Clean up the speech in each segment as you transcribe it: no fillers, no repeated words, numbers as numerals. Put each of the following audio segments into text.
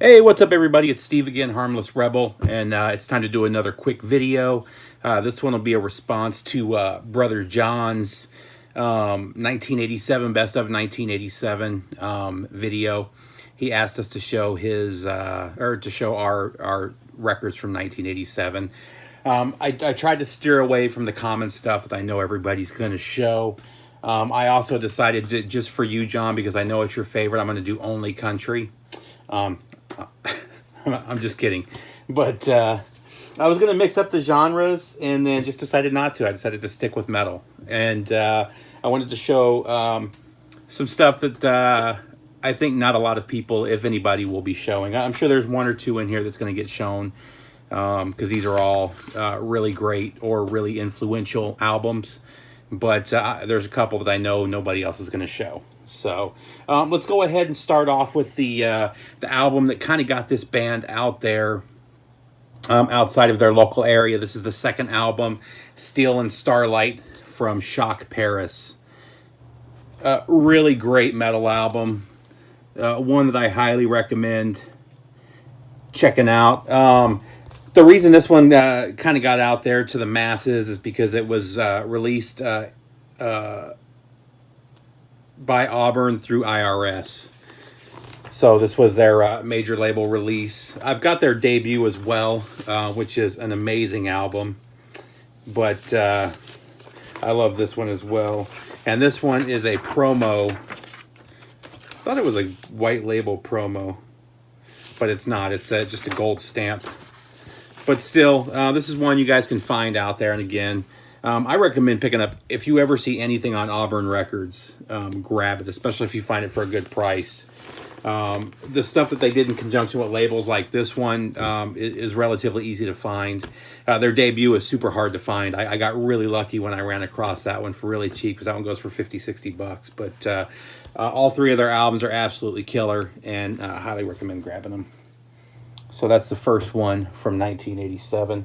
Hey, what's up, everybody? It's Steve again, Harmless Rebel, and it's time to do another quick video. This one will be a response to Brother John's 1987 Best of 1987 video. He asked us to show his or to show our records from 1987. I tried to steer away from the common stuff that I know everybody's going to show. I also decided to, just for you, John, because I know it's your favorite, I'm going to do only country. I'm just kidding. But I was going to mix up the genres and then just decided not to. I decided to stick with metal. And I wanted to show some stuff that I think not a lot of people, if anybody, will be showing. I'm sure there's one or two in here that's going to get shown because these are all really great or really influential albums. But there's a couple that I know nobody else is going to show. So let's go ahead and start off with the album that kind of got this band out there outside of their local area. This is the second album, Steel and Starlight from Shock Paris. Really great metal album. One that I highly recommend checking out. The reason this one kind of got out there to the masses is because it was released by Auburn through IRS. So this was their major label release. I've got their debut as well, which is an amazing album. But I love this one as well. And this one is a promo. I thought it was a white label promo, but it's not. It's just a gold stamp. But still, this is one you guys can find out there. And again, I recommend picking up, if you ever see anything on Auburn Records, grab it, especially if you find it for a good price. The stuff that they did in conjunction with labels like this one is relatively easy to find. Their debut is super hard to find. I got really lucky when I ran across that one for really cheap, because that one goes for $50-$60. But all three of their albums are absolutely killer, and I highly recommend grabbing them. So that's the first one from 1987.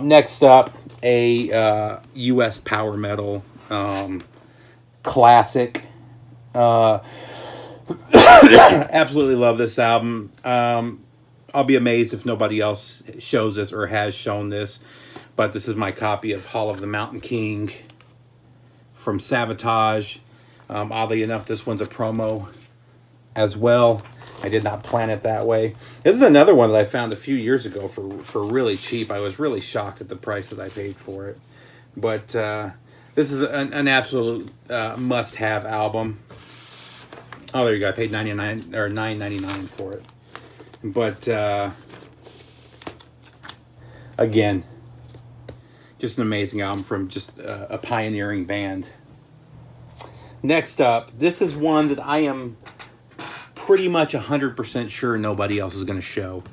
Next up, a U.S. power metal classic. Absolutely love this album. I'll be amazed if nobody else shows this or has shown this, but this is my copy of Hall of the Mountain King from Sabotage. Oddly enough, this one's a promo as well. I did not plan it that way. This is another one that I found a few years ago for really cheap. I was really shocked at the price that I paid for it. But this is an absolute must-have album. Oh, there you go. I paid $9.99 for it. But again, just an amazing album from just a pioneering band. Next up, this is one that I am pretty much 100% sure nobody else is going to show.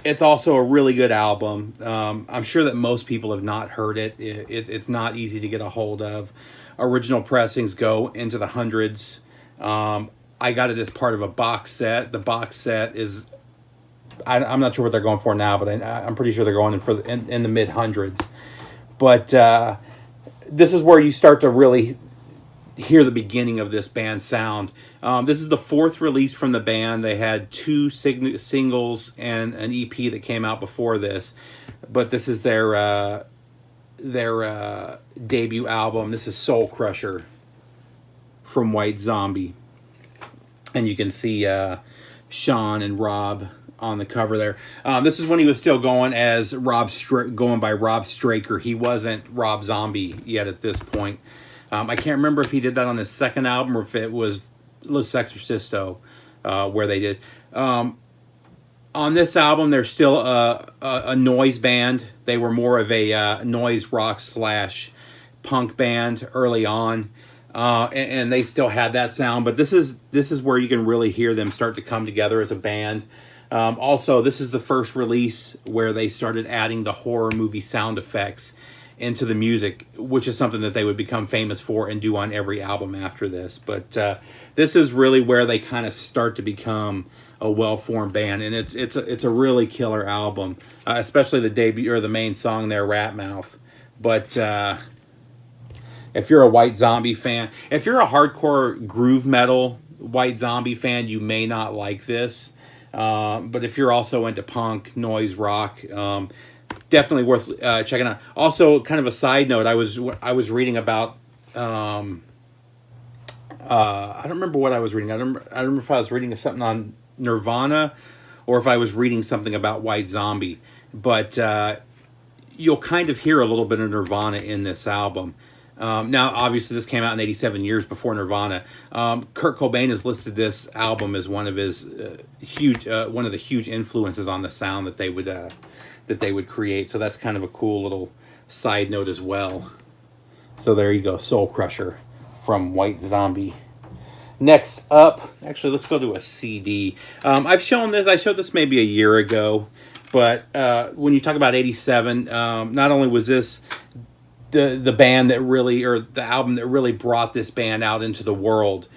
It's also a really good album. I'm sure that most people have not heard it. It's not easy to get a hold of. Original pressings go into the hundreds. I got it as part of a box set. The box set is, I'm not sure what they're going for now, but I'm pretty sure they're going in the mid hundreds. But this is where you start to really hear the beginning of this band's sound. This is the fourth release from the band. They had two singles and an EP that came out before this, but this is their debut album. This is Soul Crusher from White Zombie, and you can see Sean and Rob on the cover there. This is when he was still going as going by Rob Straker. He wasn't Rob Zombie yet at this point. I can't remember if he did that on his second album or if it was Los Exorcisto where they did. On this album, they're still a noise band. They were more of a noise rock / punk band early on, and they still had that sound. But this is where you can really hear them start to come together as a band. Also, this is the first release where they started adding the horror movie sound effects into the music, which is something that they would become famous for and do on every album after this. But this is really where they kind of start to become a well-formed band, and it's a really killer album, especially the debut or the main song there, Rat Mouth. But if you're a White Zombie fan, if you're a hardcore groove metal White Zombie fan, you may not like this. But if you're also into punk, noise, rock, definitely worth checking out. Also, kind of a side note, I was reading about. I don't remember what I was reading. I don't remember if I was reading something on Nirvana, or if I was reading something about White Zombie. But you'll kind of hear a little bit of Nirvana in this album. Now, obviously, this came out in '87, years before Nirvana. Kurt Cobain has listed this album as one of his one of the huge influences on the sound that they would create. So that's kind of a cool little side note as well. So there you go, Soul Crusher from White Zombie. Next up, actually, let's go to a CD. I've shown this. I showed this maybe a year ago, but when you talk about '87, not only was this the band that really, or the album that really brought this band out into the world,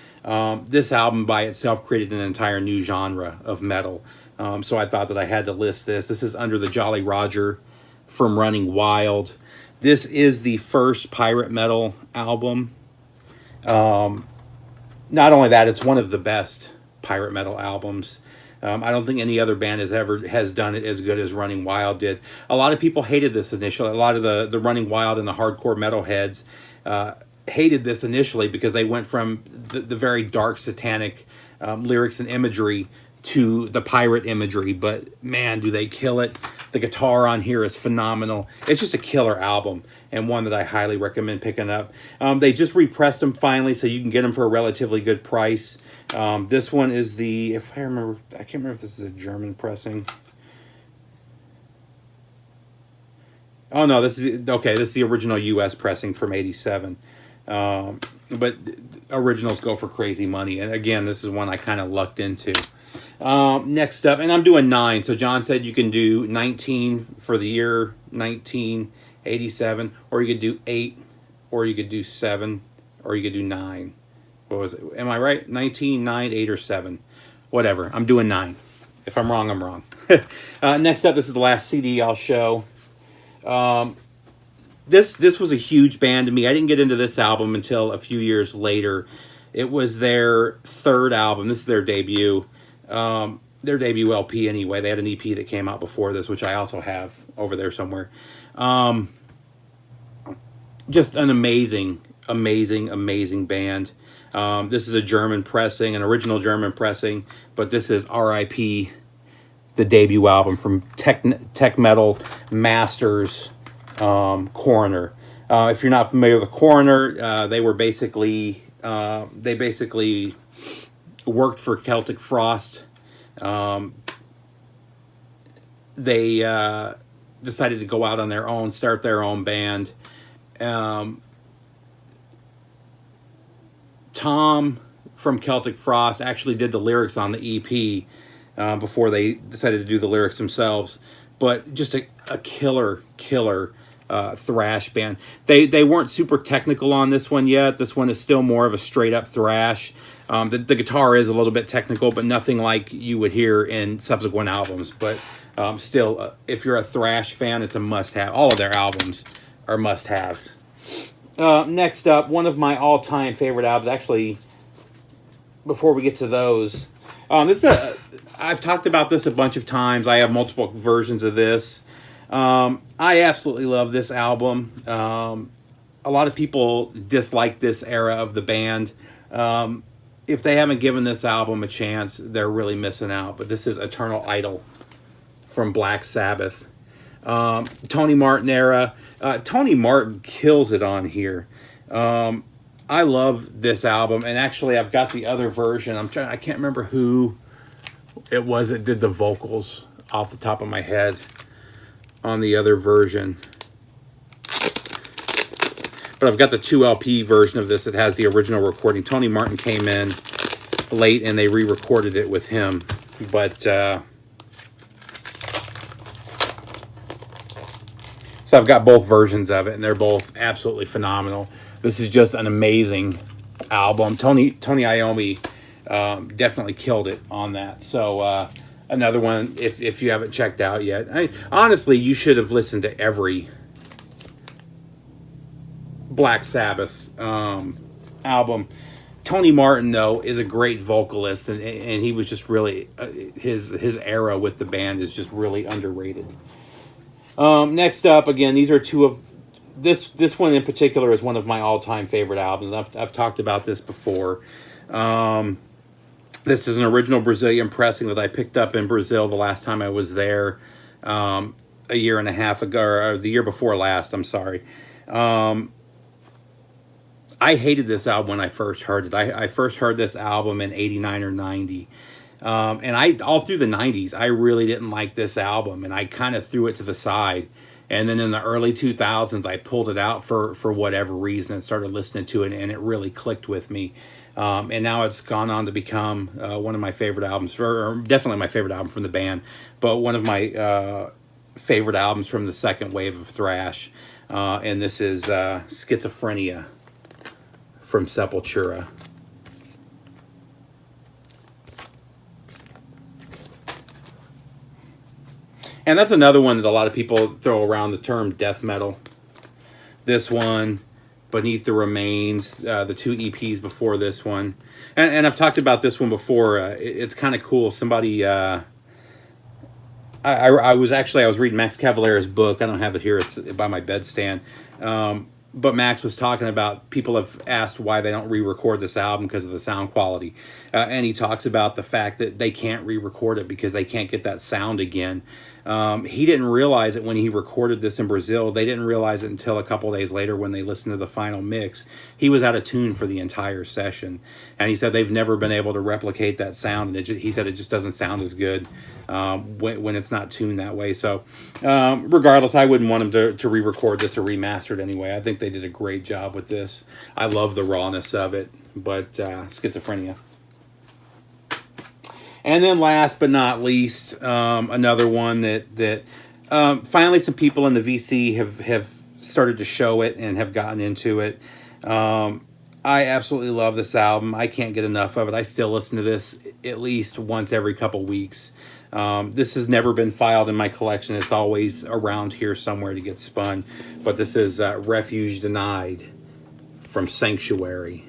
this album by itself created an entire new genre of metal. So I thought that I had to list this. This is Under the Jolly Roger from Running Wild. This is the first pirate metal album. Not only that, it's one of the best pirate metal albums. I don't think any other band has done it as good as Running Wild did. A lot of people hated this initially. A lot of the Running Wild and the hardcore metalheads hated this initially because they went from the very dark satanic lyrics and imagery to the pirate imagery. But man, do they kill it. The guitar on here is phenomenal. It's just a killer album, and one that I highly recommend picking up. They just repressed them finally, so you can get them for a relatively good price. This one is if I remember, I can't remember if this is a German pressing. Oh no, this is the original U.S. pressing from '87. But originals go for crazy money, and again, this is one I kind of lucked into. Next up, and I'm doing 9. So John said you can do 19 for the year 1987, or you could do 8, or you could do 7, or you could do 9. What was it? Am I right? 19, 9, 8, or 7. Whatever. I'm doing 9. If I'm wrong, I'm wrong. Next up, this is the last CD I'll show. This was a huge band to me. I didn't get into this album until a few years later. It was their third album. This is their debut. Their debut LP anyway. They had an EP that came out before this, which I also have over there somewhere. Just an amazing band. This is a German pressing, an original German pressing, but this is R.I.P., the debut album from Tech Metal Masters, Coroner. If you're not familiar with the Coroner, they basically worked for Celtic Frost. They decided to go out on their own, start their own band. Tom from Celtic Frost actually did the lyrics on the EP before they decided to do the lyrics themselves. But just a killer thrash band. They weren't super technical on this one yet. This one is still more of a straight up thrash. The guitar is a little bit technical, but nothing like you would hear in subsequent albums. But still, if you're a thrash fan, it's a must-have. All of their albums are must-haves. Next up, one of my all-time favorite albums. Actually, before we get to those, I've talked about this a bunch of times. I have multiple versions of this. I absolutely love this album. A lot of people dislike this era of the band. If they haven't given this album a chance, they're really missing out. But this is Eternal Idol from Black Sabbath. Tony Martin era. Tony Martin kills it on here. I love this album, and actually I've got the other version. I can't remember who it was that did the vocals off the top of my head on the other version. But I've got the 2 LP version of this that has the original recording. Tony Martin came in late and they re-recorded it with him. But so I've got both versions of it, and they're both absolutely phenomenal. This is just an amazing album. Tony Iommi definitely killed it on that. So another one, if you haven't checked out yet. Honestly, you should have listened to every Black Sabbath album. Tony Martin, though, is a great vocalist, and he was just really his era with the band is just really underrated. Next up, again, these are two of this one in particular is one of my all-time favorite albums. I've talked about this before. This is an original Brazilian pressing that I picked up in Brazil the last time I was there, a year and a half ago, or the year before last. I'm sorry. I hated this album when I first heard it. I first heard this album in 89 or 90. And all through the 90s, I really didn't like this album, and I kind of threw it to the side. And then in the early 2000s, I pulled it out for whatever reason and started listening to it, and it really clicked with me. And now it's gone on to become one of my favorite albums, or definitely my favorite album from the band, but one of my favorite albums from the second wave of thrash. And this is Schizophrenia from Sepultura. And that's another one that a lot of people throw around the term death metal. This one, Beneath the Remains, the two EPs before this one. And I've talked about this one before. It's kind of cool. Somebody, I was reading Max Cavalera's book. I don't have it here. It's by my bedstand. But Max was talking about people have asked why they don't re-record this album because of the sound quality. And he talks about the fact that they can't re-record it because they can't get that sound again. He didn't realize it when he recorded this in Brazil. They didn't realize it until a couple days later when they listened to the final mix. He was out of tune for the entire session. And he said they've never been able to replicate that sound. And he said it just doesn't sound as good when it's not tuned that way. So regardless, I wouldn't want him to re-record this or remaster it anyway. I think they did a great job with this. I love the rawness of it. But Schizophrenia. And then last but not least, another one that finally some people in the VC have started to show it and have gotten into it. I absolutely love this album. I can't get enough of it. I still listen to this at least once every couple weeks. This has never been filed in my collection. It's always around here somewhere to get spun. But this is Refuge Denied from Sanctuary.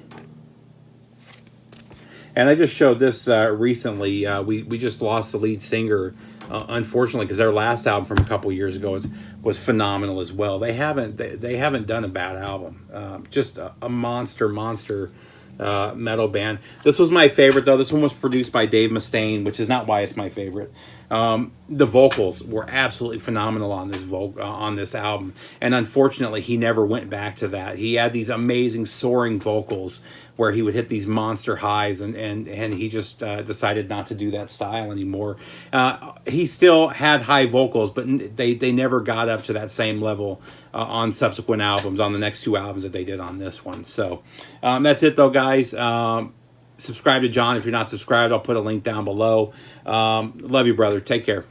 And I just showed this recently. We just lost the lead singer, unfortunately, because their last album from a couple years ago was phenomenal as well. They haven't done a bad album. Just a monster metal band. This was my favorite though. This one was produced by Dave Mustaine, which is not why it's my favorite. The vocals were absolutely phenomenal on this album, and unfortunately, he never went back to that. He had these amazing soaring vocals where he would hit these monster highs, and he just decided not to do that style anymore. He still had high vocals, but they never got up to that same level on subsequent albums, on the next two albums that they did on this one. So that's it though, guys. Subscribe to John if you're not subscribed. I'll put a link down below. Love you, brother. Take care.